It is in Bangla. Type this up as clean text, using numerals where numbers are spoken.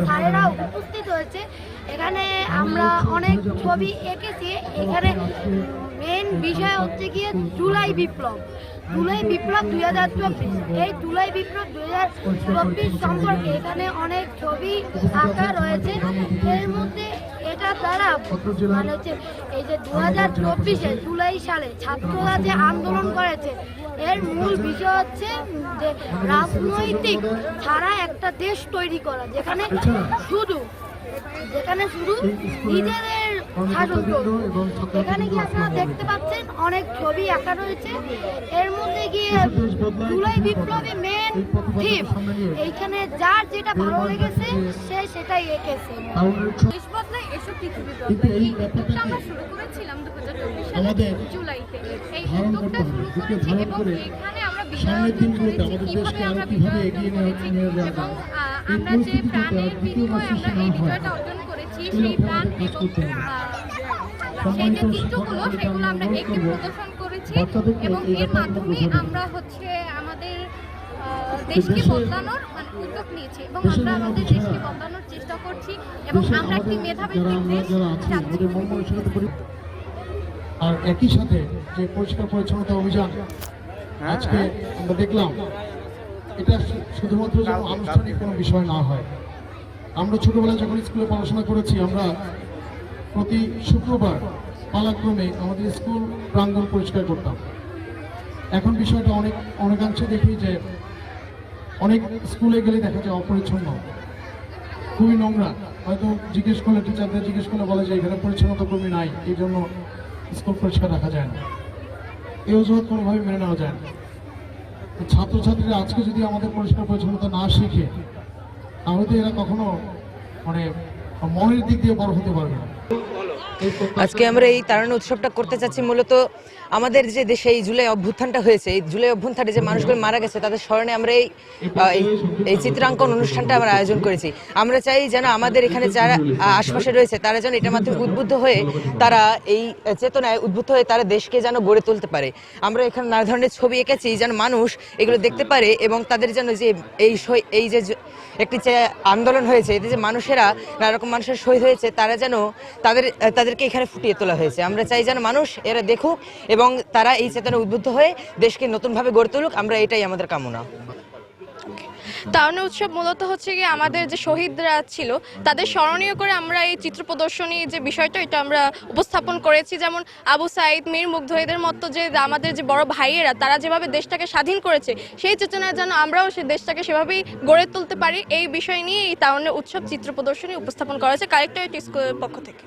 স্যারেরা উপস্থিত হয়েছে। এখানে আমরা অনেক ছবি এঁকেছি। এখানে মেন বিষয় হচ্ছে গিয়ে জুলাই বিপ্লব 2024। এই জুলাই বিপ্লব 2024 সম্পর্কে এখানে অনেক ছবি আঁকা রয়েছে। এর মধ্যে এটা দ্বারা মানে হচ্ছে এই যে 2024-এ জুলাই সালে ছাত্ররা যে আন্দোলন করেছে, এর মূল বিষয় হচ্ছে যে রাজনৈতিক ছাড়া একটা দেশ তৈরি করা, যেখানে শুধু নিজেদের শাসন চলবে। এখানে কি আপনারা দেখতে পাচ্ছেন অনেক ছবি আঁকা রয়েছে। এর মধ্যে গিয়ে জুলাই বিপ্লবে মেন থিম, এইখানে যার যেটা ভালো লেগেছে সে সেটাই এঁকেছে। দেশ বদলায় এসব পৃথিবী বদলায়, এই উদ্যোগটা আমরা শুরু করেছিলাম 2024 সালের জুলাইতে। এই উদ্যোগটা শুরু করেছি এবং এখানে আমরা বিজয় অর্জন করেছি। কিভাবে আমরা বিজয় অর্জন করেছি এবং আমরা যে প্রাণের বিনিময়ে আমরা এই বিজয়টা অর্জন করেছি, সেই প্রাণ এবং সেই যে চিত্রগুলো সেগুলো আমরা এঁকে প্রদর্শন করেছি এবং এর মাধ্যমে আমরা হচ্ছে আমাদের দেশকে বদলানোর উদ্যোগ নিয়েছি এবং আমরা আমাদের দেশকে বদলানোর চেষ্টা করছি এবং আমরা একটি মেধাবী দেশ চাচ্ছি। আর একই সাথে যে পরিষ্কার পরিচ্ছন্নতা অভিযান আজকে আমরা দেখলাম, এটা শুধুমাত্র যেন আনুষ্ঠানিক কোনো বিষয় না হয়। আমরা ছোটবেলায় যখন স্কুলে পড়াশোনা করেছি, আমরা প্রতি শুক্রবার পালাক্রমে আমাদের স্কুল প্রাঙ্গণ পরিষ্কার করতাম। এখন বিষয়টা অনেকাংশে দেখি যে অনেক স্কুলে গেলে দেখা যায় অপরিচ্ছন্ন, খুবই নোংরা। হয়তো জিজ্ঞেস করলে, টিচারদের জিজ্ঞেস করলে বলে যে এখানে পরিচ্ছন্নতা কর্মী নাই, এই জন্য স্কুল পরিষ্কার রাখা যায় না। এই অজুহাত কোনোভাবে মেনে নেওয়া যায় না। ছাত্রছাত্রীরা আজকে যদি আমাদের পরিষ্কার পরিচ্ছন্নতা না শিখে, তাহলে তো এরা কখনো মানে মনের দিক দিয়ে বড় হতে পারবে না। আজকে আমরা এই তারুণ্য উৎসবটা করতে চাচ্ছি মূলত আমাদের যে দেশে এই জুলাই অভ্যুত্থানটা হয়েছে, এই জুলাই অভ্যুত্থানে যে মানুষগুলো মারা গেছে তাদের স্মরণে আমরা এই চিত্রাঙ্কন অনুষ্ঠানটা আমরা আয়োজন করেছি। আমরা চাই যেন আমাদের এখানে যারা আশপাশে রয়েছে তারা যেন এটার মাধ্যমে উদ্বুদ্ধ হয়ে, তারা এই চেতনায় উদ্বুদ্ধ হয়ে তারা দেশকে যেন গড়ে তুলতে পারে। আমরা এখানে নানা ধরনের ছবি এঁকেছি যেন মানুষ এগুলো দেখতে পারে এবং তাদের যেন যে এই যে একটি যে আন্দোলন হয়েছে, এতে যে মানুষেরা নানা রকম মানুষের শহীদ হয়েছে, তারা যেন তাদেরকে এখানে ফুটিয়ে তোলা হয়েছে। আমরা চাই যেন মানুষ এরা দেখুক এবং তারা এই চেতনা উদ্বুদ্ধ হয়ে দেশকে নতুনভাবে গড়ে তুলুক। আমরা এটাই আমাদের কামনা। তারুণ্য উৎসব মূলত হচ্ছে গিয়ে আমাদের যে শহীদরা ছিল তাদের স্মরণীয় করে আমরা এই চিত্র প্রদর্শনী যে বিষয়টা এটা আমরা উপস্থাপন করেছি। যেমন আবু সাইদ, মীর মুগ্ধ এদের মতো যে আমাদের যে বড় ভাইয়েরা তারা যেভাবে দেশটাকে স্বাধীন করেছে, সেই চেতনায় যেন আমরাও সেই দেশটাকে সেভাবেই গড়ে তুলতে পারি, এই বিষয় নিয়ে এই তারুণ্য উৎসব চিত্র প্রদর্শনী উপস্থাপন করা হয়েছে কালেক্টরেট স্কুলের পক্ষ থেকে।